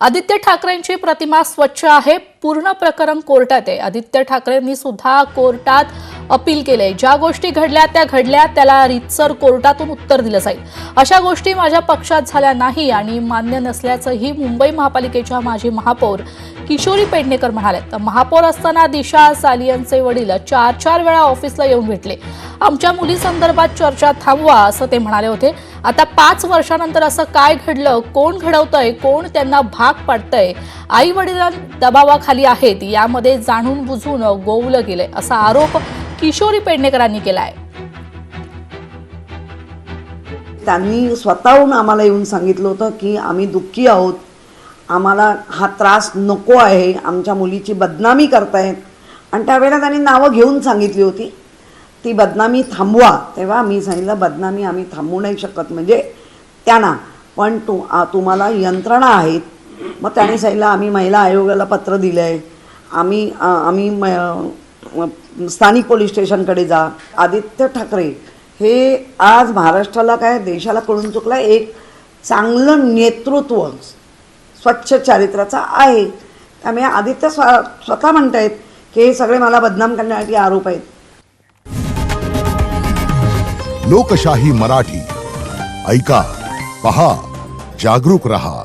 आदित्य ठाकरेंची प्रतिमा स्वच्छ आहे, पूर्ण प्रकरण कोर्टात आहे। आदित्य ठाकरेंनी सुद्धा कोर्टात अपील केले। ज्या गोष्टी घडल्या त्या घडल्या, त्याला रीतसर कोर्टातून उत्तर दिलं जाईल। अशा गोष्टी माझ्या पक्षात झाल्या नाही आणि मान्य नसल्याचंही मुंबई महापालिकेच्या माजी महापौर किशोरी पेडणेकर म्हणाले। तर महापौर असताना दिशा सालियनचे वडील 4 वेळा ऑफिसला येऊन भेटले। आमच्या मुलीसंदर्भात चर्चा थांबवा असं ते म्हणाले होते। आता 5 वर्षांनंतर असं काय घडलं, कोण घडवतंय, कोण त्यांना भाग पाडतंय, आई वडिलांच्या दबावाखाली आहेत, यामध्ये जाणून बुजून गोवलं गेलंय असा आरोप किशोरी पेडणेकरांनी केलाय। त्यांनी स्वतःहून आम्हाला येऊन सांगितलं होतं की आम्ही दुःखी आहोत, आम्हाला हा त्रास नको आहे, आमच्या मुलीची बदनामी करतायत। आणि त्यावेळेला त्यांनी नावं घेऊन सांगितली होती, ती बदनामी थांबवा। तेव्हा मी सांगितलं बदनामी आम्ही थांबवू नाही शकत, म्हणजे त्यांना पण तुम्हाला यंत्रणा आहेत। मग त्यांनी सांगितलं आम्ही महिला आयोगाला पत्र दिलं आहे, आम्ही स्थानिक पोलीस स्टेशनकडे जा। आदित्य ठाकरे हे आज महाराष्ट्राला काय देशाला कळून चुकलं, एक चांगलं नेतृत्व स्वच्छ चारित्र्याचा आहे। त्यामुळे आदित्य स्वतः म्हणतायत की हे सगळे मला बदनाम करण्यासाठी आरोप आहेत। लोकशाही मराठी ऐका, पहा, जागरूक रहा।